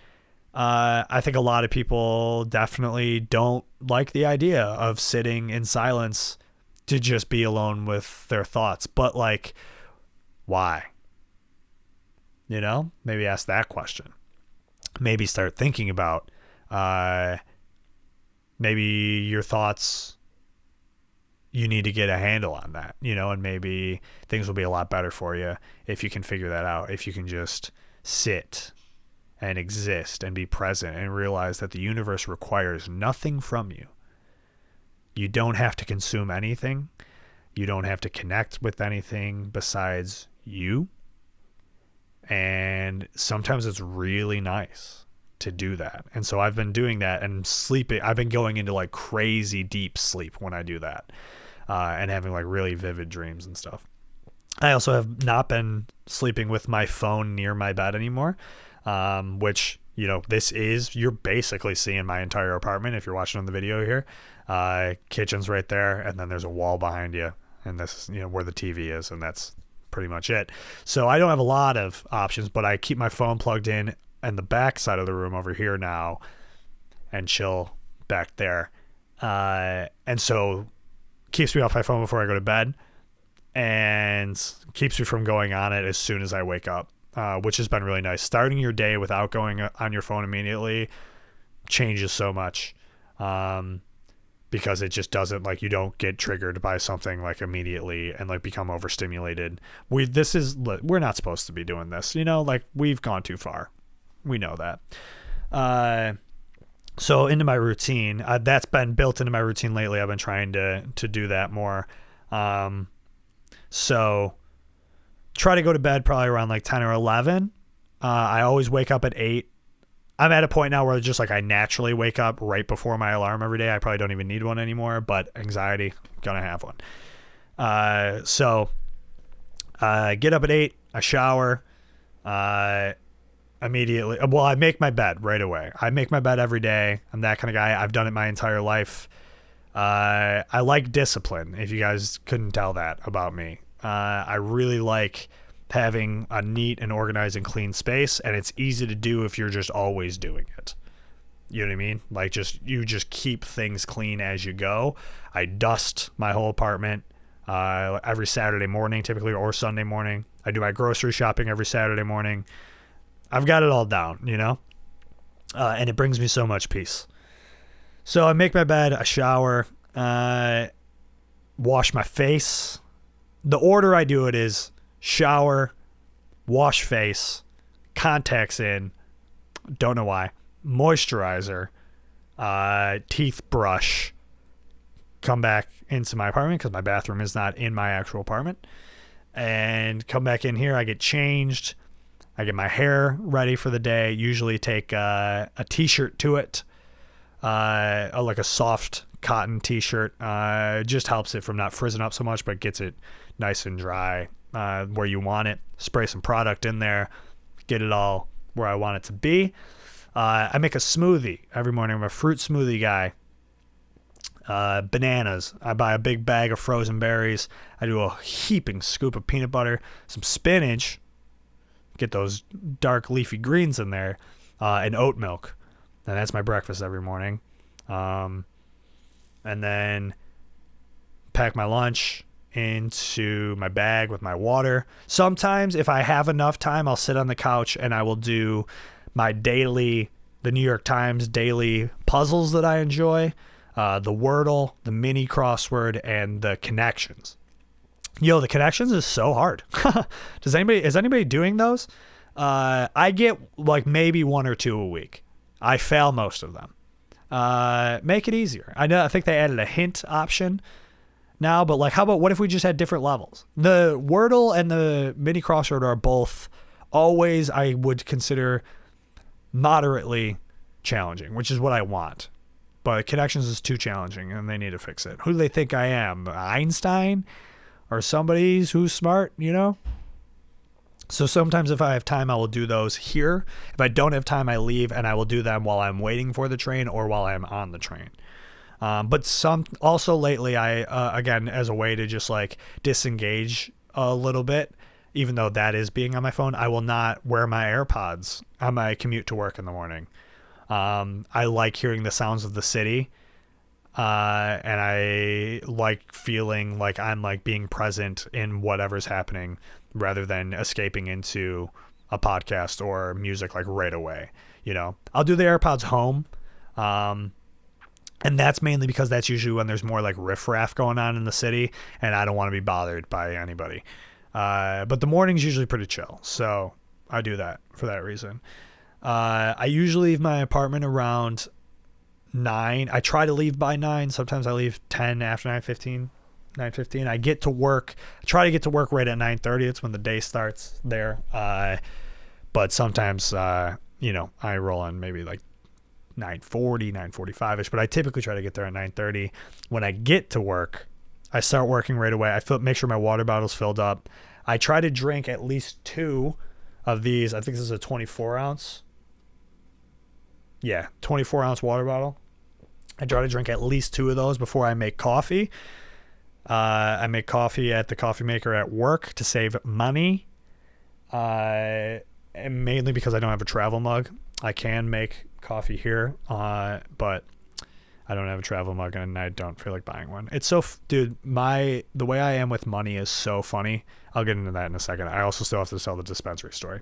I think a lot of people definitely don't like the idea of sitting in silence to just be alone with their thoughts, but like, why? You know, maybe ask that question. Maybe start thinking about maybe your thoughts, you need to get a handle on that, you know, and maybe things will be a lot better for you if you can figure that out, if you can just sit and exist and be present and realize that the universe requires nothing from you. You don't have to consume anything. You don't have to connect with anything besides you. And sometimes it's really nice to do that. And so I've been doing that and sleeping. I've been going into like crazy deep sleep when I do that, and having like really vivid dreams and stuff. I also have not been sleeping with my phone near my bed anymore, which, you know, you're basically seeing my entire apartment if you're watching on the video here. Kitchen's right there, and then there's a wall behind you, and this is, you know, where the TV is, and that's pretty much it. So I don't have a lot of options, but I keep my phone plugged in the back side of the room over here now and chill back there. And so keeps me off my phone before I go to bed and keeps me from going on it as soon as I wake up, which has been really nice. Starting your day without going on your phone immediately changes so much, because it just doesn't, like, you don't get triggered by something like immediately and like become overstimulated. We're not supposed to be doing this, you know, like we've gone too far. We know that. So into my routine, that's been built into my routine lately. I've been trying to do that more. So try to go to bed probably around like 10 or 11. I always wake up at 8. I'm at a point now where just like I naturally wake up right before my alarm every day. I probably don't even need one anymore, but anxiety, gonna have one. So I get up at 8, I shower, immediately. Well, I make my bed right away. I make my bed every day. I'm that kind of guy. I've done it my entire life. I like discipline, if you guys couldn't tell that about me. I really like having a neat and organized and clean space, and it's easy to do if you're just always doing it. You know what I mean? Like, you just keep things clean as you go. I dust my whole apartment every Saturday morning typically, or Sunday morning. I do my grocery shopping every Saturday morning. I've got it all down, you know? And it brings me so much peace. So I make my bed, I shower, wash my face. The order I do it is shower, wash face, contacts in, don't know why, moisturizer, teeth brush, come back into my apartment because my bathroom is not in my actual apartment, and come back in here. I get changed. I get my hair ready for the day. Usually take a t-shirt to it, like a soft cotton t-shirt. It just helps it from not frizzing up so much, but gets it nice and dry where you want it. Spray some product in there, get it all where I want it to be. I make a smoothie every morning. I'm a fruit smoothie guy. Bananas. I buy a big bag of frozen berries. I do a heaping scoop of peanut butter, some spinach, get those dark leafy greens in there, and oat milk. And that's my breakfast every morning. And then pack my lunch into my bag with my water. Sometimes if I have enough time, I'll sit on the couch and I will do my the New York Times daily puzzles that I enjoy, the Wordle, the mini crossword, and the connections. Yo, the connections is so hard. Is anybody doing those? I get like maybe 1 or 2 a week. I fail most of them. Make it easier. I think they added a hint option now, but like, how about what if we just had different levels? The Wordle and the mini crossword are both always, I would consider, moderately challenging, which is what I want. But connections is too challenging and they need to fix it. Who do they think I am? Einstein? Or somebody who's smart, you know? So sometimes if I have time, I will do those here. If I don't have time, I leave and I will do them while I'm waiting for the train or while I'm on the train. But also lately, I again, as a way to just like disengage a little bit, even though that is being on my phone, I will not wear my AirPods on my commute to work in the morning. I like hearing the sounds of the city. And I like feeling like I'm like being present in whatever's happening rather than escaping into a podcast or music like right away. You know, I'll do the AirPods home. And that's mainly because that's usually when there's more like riffraff going on in the city and I don't want to be bothered by anybody. But the morning's usually pretty chill. So I do that for that reason. I usually leave my apartment around 9. I try to leave by 9. Sometimes I leave 10 after 9:15. I get to work. I try to get to work right at 9:30. It's when the day starts there. But sometimes, you know, I roll on maybe like 9:40, 9:45ish. But I typically try to get there at 9:30. When I get to work, I start working right away. Make sure my water bottle's filled up. I try to drink at least 2 of these. I think this is a 24 ounce. Yeah, 24 ounce water bottle. I try to drink at least 2 of those before I make coffee. I make coffee at the coffee maker at work to save money. And mainly because I don't have a travel mug. I can make coffee here, but I don't have a travel mug and I don't feel like buying one. It's so, dude, the way I am with money is so funny. I'll get into that in a second. I also still have to tell the dispensary story.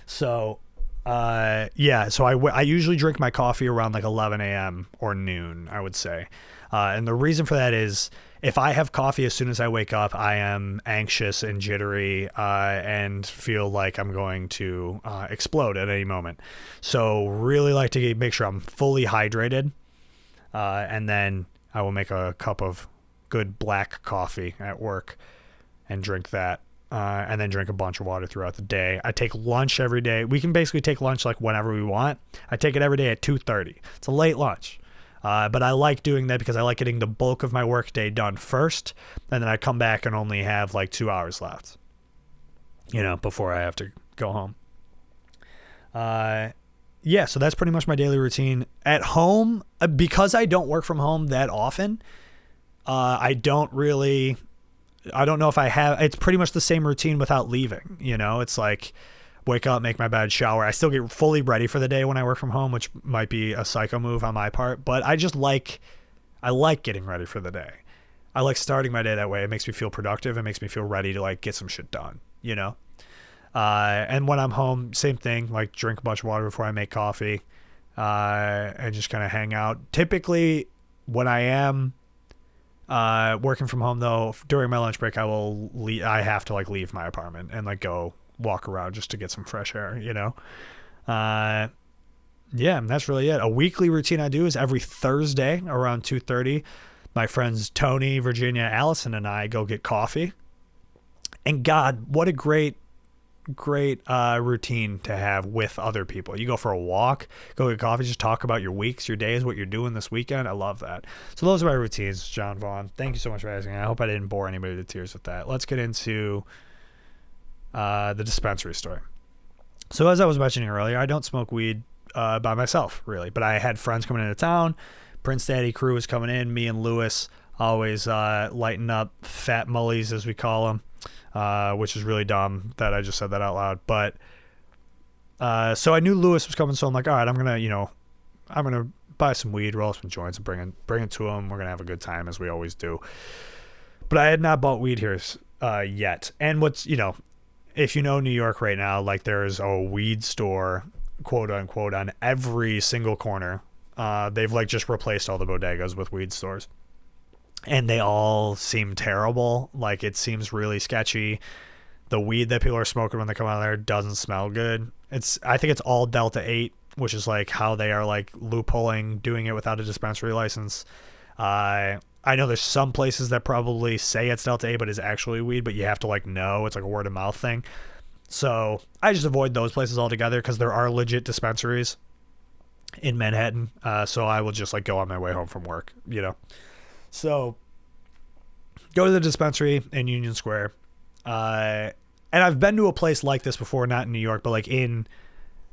So, yeah, so I usually drink my coffee around like 11 a.m. or noon, I would say. And the reason for that is if I have coffee as soon as I wake up, I am anxious and jittery and feel like I'm going to explode at any moment. So really like to make sure I'm fully hydrated. And then I will make a cup of good black coffee at work and drink that. And then drink a bunch of water throughout the day. I take lunch every day. We can basically take lunch like whenever we want. I take it every day at 2:30. It's a late lunch. But I like doing that because I like getting the bulk of my work day done first. And then I come back and only have like 2 hours left, you know, before I have to go home. Yeah, so that's pretty much my daily routine. At home, because I don't work from home that often, I don't know if I have, it's pretty much the same routine without leaving, you know, it's like wake up, make my bed, shower. I still get fully ready for the day when I work from home, which might be a psycho move on my part, but I like getting ready for the day. I like starting my day that way. It makes me feel productive. It makes me feel ready to like get some shit done, you know? And when I'm home, same thing, like drink a bunch of water before I make coffee, and just kind of hang out. Typically when I am, working from home though, during my lunch break, I have to like leave my apartment and like go walk around just to get some fresh air, you know? Yeah, and that's really it. A weekly routine I do is every Thursday around 2:30, my friends Tony, Virginia, Allison, and I go get coffee. And God, what a great routine to have with other people. You go for a walk, go get coffee, just talk about your weeks, your days, what you're doing this weekend. I love that. So those are my routines, John Vaughn. Thank you so much for asking. I hope I didn't bore anybody to tears with that. Let's get into the dispensary story. So as I was mentioning earlier, I don't smoke weed by myself, really, but I had friends coming into town. Prince Daddy crew was coming in. Me and Lewis always lighting up fat mullies, as we call them. Which is really dumb that I just said that out loud. But so I knew Lewis was coming, so I'm like, all right, I'm gonna buy some weed, roll some joints, and bring it to him. We're gonna have a good time as we always do. But I had not bought weed here yet. And what's, you know, if you know New York right now, like there's a weed store, quote unquote, on every single corner. They've like just replaced all the bodegas with weed stores. and they all seem terrible. Like, it seems really sketchy. The weed that people are smoking when they come out of there doesn't smell good. I think it's all Delta 8, which is like how they are like loopholing doing it without a dispensary license. I know there's some places that probably say it's Delta 8, but it's actually weed, but you have to like know. It's like a word of mouth thing. So I just avoid those places altogether because there are legit dispensaries in Manhattan. So I will just like go on my way home from work, you know. So go to the dispensary in Union Square. And I've been to a place like this before, not in New York, but like in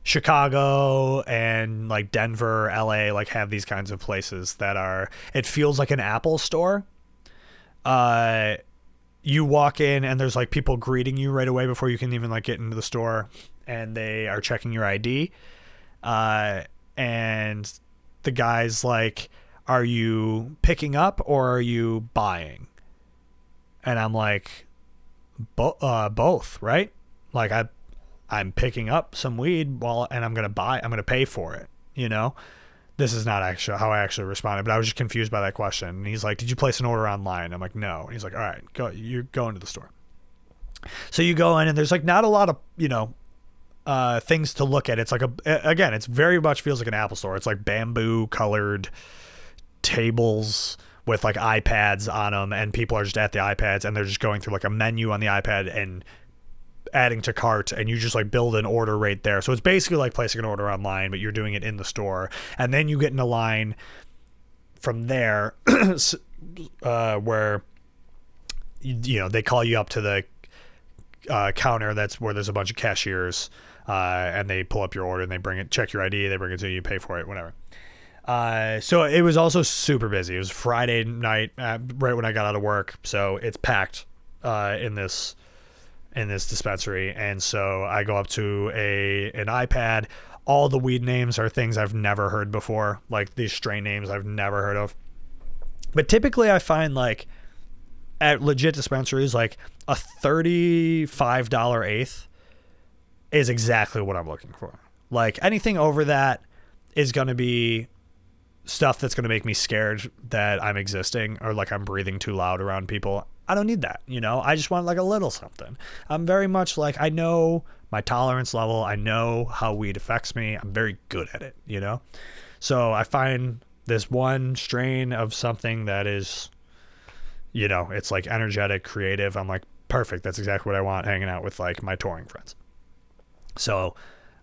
Chicago and like Denver, LA, like have these kinds of places that are, it feels like an Apple store. You walk in and there's like people greeting you right away before you can even like get into the store, and they are checking your ID. And the guy's like, are you picking up or are you buying? And I'm like, both, right? Like I'm picking up some weed and I'm going to pay for it. You know, this is not actually how I actually responded, but I was just confused by that question. And he's like, did you place an order online? I'm like, no. And he's like, all right, you're going to the store. So you go in and there's like not a lot of, you know, things to look at. It's like again, it's very much feels like an Apple store. It's like bamboo colored tables with like iPads on them, and people are just at the iPads and they're just going through like a menu on the iPad and adding to cart, and you just like build an order right there. So it's basically like placing an order online, but you're doing it in the store, and then you get in a line from there where you know they call you up to the counter that's where there's a bunch of cashiers, and they pull up your order and they bring it, check your ID, they bring it to you, pay for it, whatever. So it was also super busy. It was Friday night, right when I got out of work. So it's packed, in this dispensary. And so I go up to an iPad. All the weed names are things I've never heard before. Like these strain names I've never heard of. But typically I find like at legit dispensaries, like a $35 eighth is exactly what I'm looking for. Like anything over that is going to be stuff that's going to make me scared that I'm existing or like I'm breathing too loud around people. I don't need that, you know. I just want like a little something. I'm very much like, I know my tolerance level. I know how weed affects me. I'm very good at it, you know. So I find this one strain of something that is, you know, it's like energetic, creative. I'm like, perfect. That's exactly what I want hanging out with like my touring friends. So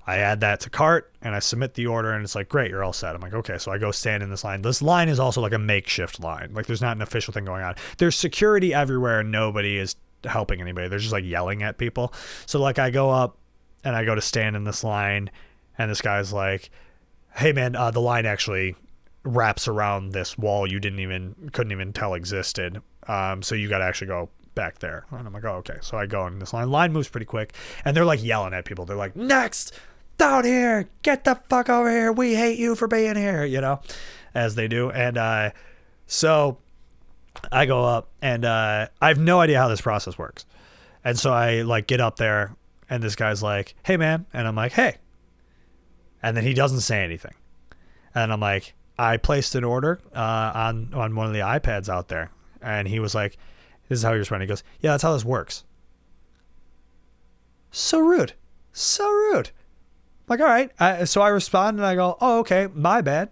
I add that to cart and I submit the order, and it's like, great, you're all set. I'm like, okay. So I go stand in this line. This line is also like a makeshift line. Like there's not an official thing going on. There's security everywhere and nobody is helping anybody. They're just like yelling at people. So like I go up and I go to stand in this line, and this guy's like, hey man, the line actually wraps around this wall you couldn't even tell existed. So you got to actually go back there. And I'm like, oh, okay. So I go in this line. Line moves pretty quick, and they're like yelling at people. They're like, next, down here, get the fuck over here. We hate you for being here, you know, as they do. And so I go up, and I have no idea how this process works. And so I like get up there, and this guy's like, hey man. And I'm like, hey. And then he doesn't say anything. And I'm like, I placed an order on one of the iPads out there. And he was like, this is how you're responding. He goes, yeah, that's how this works. So rude. So rude. I'm like, all right. So I respond and I go, oh, okay, my bad.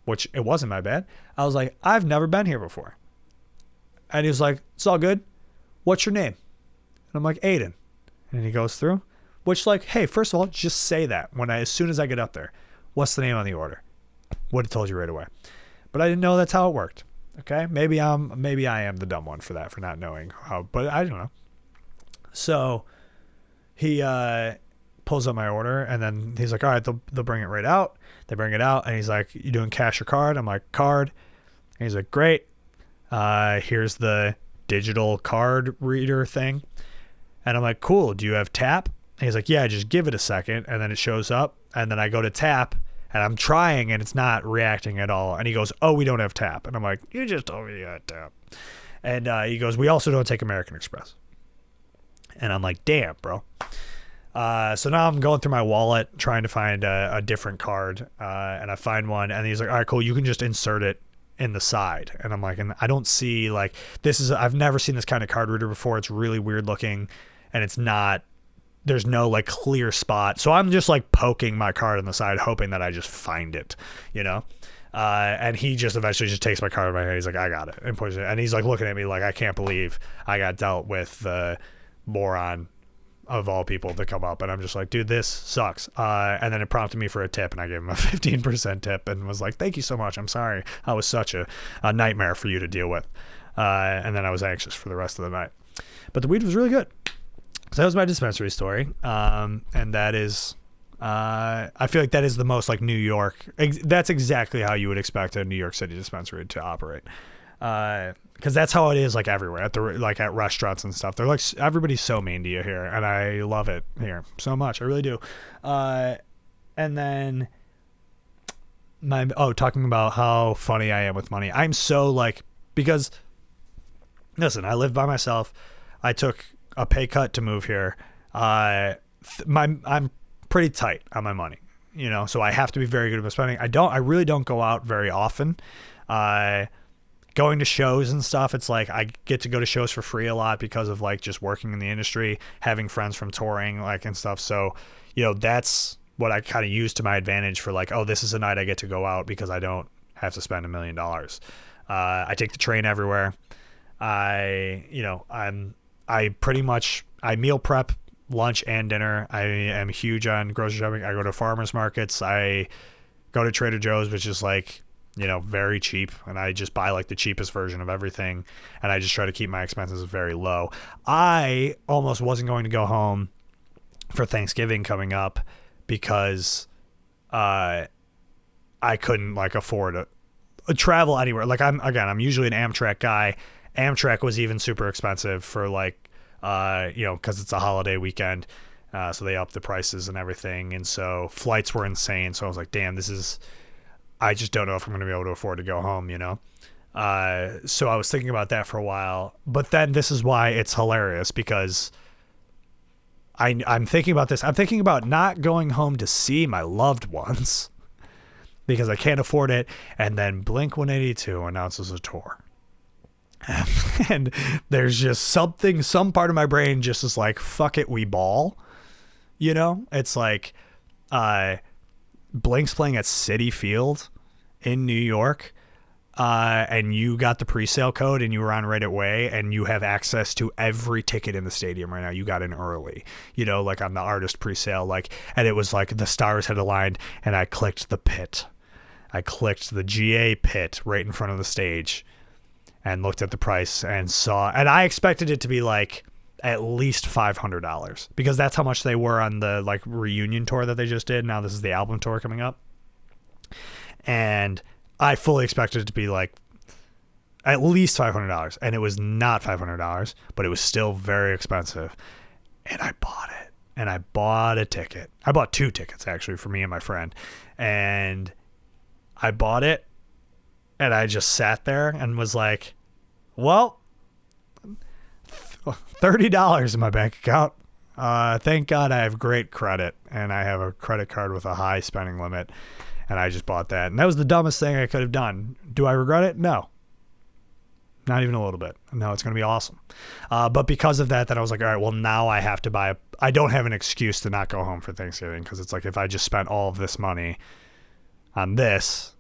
Which it wasn't my bad. I was like, I've never been here before. And he was like, it's all good. What's your name? And I'm like, Aiden. And he goes through. Which, like, hey, first of all, just say that as soon as I get up there. What's the name on the order? Would have told you right away. But I didn't know that's how it worked. Okay, maybe I am the dumb one for that, for not knowing how, but I don't know. So he pulls up my order, and then he's like, all right, they'll bring it right out. They bring it out, and he's like, you doing cash or card? I'm like, card. And he's like, great. Here's the digital card reader thing. And I'm like, cool. Do you have tap? And he's like, yeah, just give it a second. And then it shows up, and then I go to tap, and I'm trying, and it's not reacting at all. And he goes, oh, we don't have tap. And I'm like, you just told me you had tap. And he goes, we also don't take American Express. And I'm like, damn, bro. So now I'm going through my wallet trying to find a different card. And I find one. And he's like, all right, cool. You can just insert it in the side. And I'm like, and I don't see like, I've never seen this kind of card reader before. It's really weird looking, and there's no like clear spot. So I'm just like poking my card on the side, hoping that I just find it, you know? And he just eventually just takes my card in my hand. He's like, I got it, and pushes it. And he's like looking at me like, I can't believe I got dealt with the moron of all people to come up. And I'm just like, dude, this sucks. And then it prompted me for a tip, and I gave him a 15% tip and was like, thank you so much. I'm sorry. I was such a nightmare for you to deal with. And then I was anxious for the rest of the night. But the weed was really good. So that was my dispensary story. And that is, I feel like that is the most like New York. That's exactly how you would expect a New York City dispensary to operate. Because that's how it is like everywhere at restaurants and stuff. They're like, everybody's so mean to you here, and I love it here so much. I really do. And then talking about how funny I am with money. I'm so like, because listen, I live by myself. I took a pay cut to move here. I'm pretty tight on my money, you know, so I have to be very good about spending. I really don't go out very often. Going to shows and stuff, it's like I get to go to shows for free a lot because of like just working in the industry, having friends from touring like and stuff. So, you know, that's what I kind of use to my advantage for like, oh, this is a night I get to go out because I don't have to spend $1 million. I take the train everywhere. I meal prep lunch and dinner. I am huge on grocery shopping. I go to farmers markets. I go to Trader Joe's, which is like, you know, very cheap, and I just buy like the cheapest version of everything, and I just try to keep my expenses very low. I almost wasn't going to go home for Thanksgiving coming up because I couldn't like afford a travel anywhere. Like I'm usually an Amtrak guy. Amtrak was even super expensive for like you know, because it's a holiday weekend, so they upped the prices and everything, and so flights were insane. So I was like, damn, I just don't know if I'm going to be able to afford to go home, you know? So I was thinking about that for a while, but then this is why it's hilarious, because I'm thinking about this. I'm thinking about not going home to see my loved ones because I can't afford it. And then Blink-182 announces a tour. And there's just some part of my brain just is like, fuck it, we ball. You know? It's like, Blink's playing at Citi Field in New York, and you got the pre-sale code and you were on right away, and you have access to every ticket in the stadium right now. You got in early, you know, like on the artist pre-sale, like, and it was like the stars had aligned, and I clicked the pit. I clicked the GA pit right in front of the stage and looked at the price and saw, and I expected it to be like at least $500 because that's how much they were on the like reunion tour that they just did. Now this is the album tour coming up, and I fully expected it to be like at least $500, and it was not $500, but it was still very expensive. And I bought it, and I bought a ticket. I bought 2 tickets actually for me and my friend, and I bought it, and I just sat there and was like, well, $30 in my bank account. Thank God I have great credit, and I have a credit card with a high spending limit, and I just bought that. And that was the dumbest thing I could have done. Do I regret it? No. Not even a little bit. No, it's going to be awesome. But because of that, then I was like, all right, well, now I have to buy I don't have an excuse to not go home for Thanksgiving, because it's like if I just spent all of this money on this,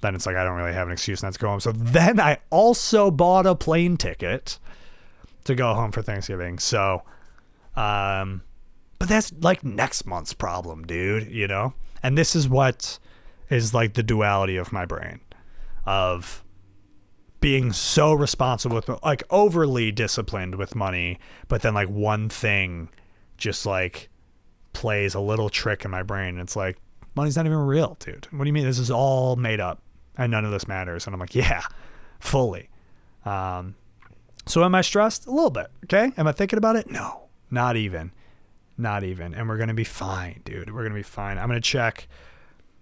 then it's like I don't really have an excuse not to go home. So then I also bought a plane ticket to go home for Thanksgiving. So, but that's like next month's problem, dude, you know? And this is what is like the duality of my brain of being so responsible with, like, overly disciplined with money, but then like one thing just like plays a little trick in my brain. It's like, money's not even real, dude. What do you mean? This is all made up and none of this matters. And I'm like, yeah, fully. So am I stressed? A little bit. Okay. Am I thinking about it? No, not even. And we're going to be fine, dude. We're going to be fine. I'm going to check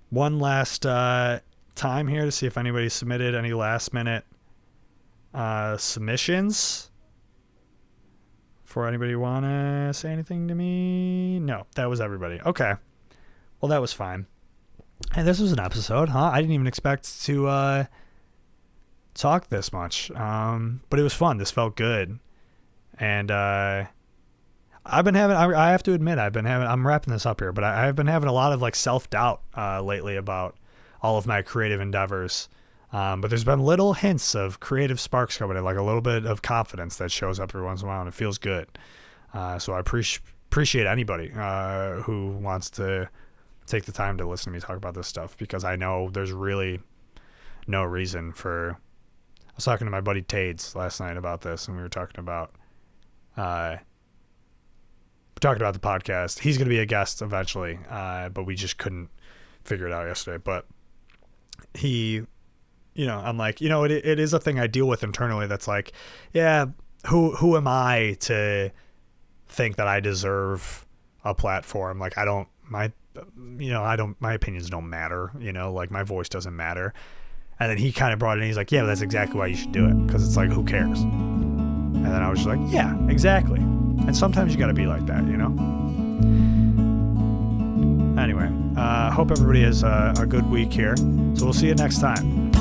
one last time here to see if anybody submitted any last minute submissions. For anybody want to say anything to me? No, that was everybody. Okay. Well, that was fine. And this was an episode, huh? I didn't even expect to talk this much. But it was fun. This felt good. And I've been having, I have to admit, I'm wrapping this up here, but I've been having a lot of like self-doubt lately about all of my creative endeavors. But there's been little hints of creative sparks coming in, like a little bit of confidence that shows up every once in a while, and it feels good. So I appreciate anybody who wants to take the time to listen to me talk about this stuff, because I know there's really no reason for... I was talking to my buddy Tades last night about this, and we were talking about the podcast. He's going to be a guest eventually, but we just couldn't figure it out yesterday. But he, I'm like, it is a thing I deal with internally that's like, yeah, who am I to think that I deserve a platform? Like, my opinions don't matter, like my voice doesn't matter. And then he kind of brought it in. He's like, yeah, but that's exactly why you should do it. Because it's like, who cares? And then I was just like, yeah, exactly. And sometimes you got to be like that, Anyway, hope everybody has a good week here. So we'll see you next time.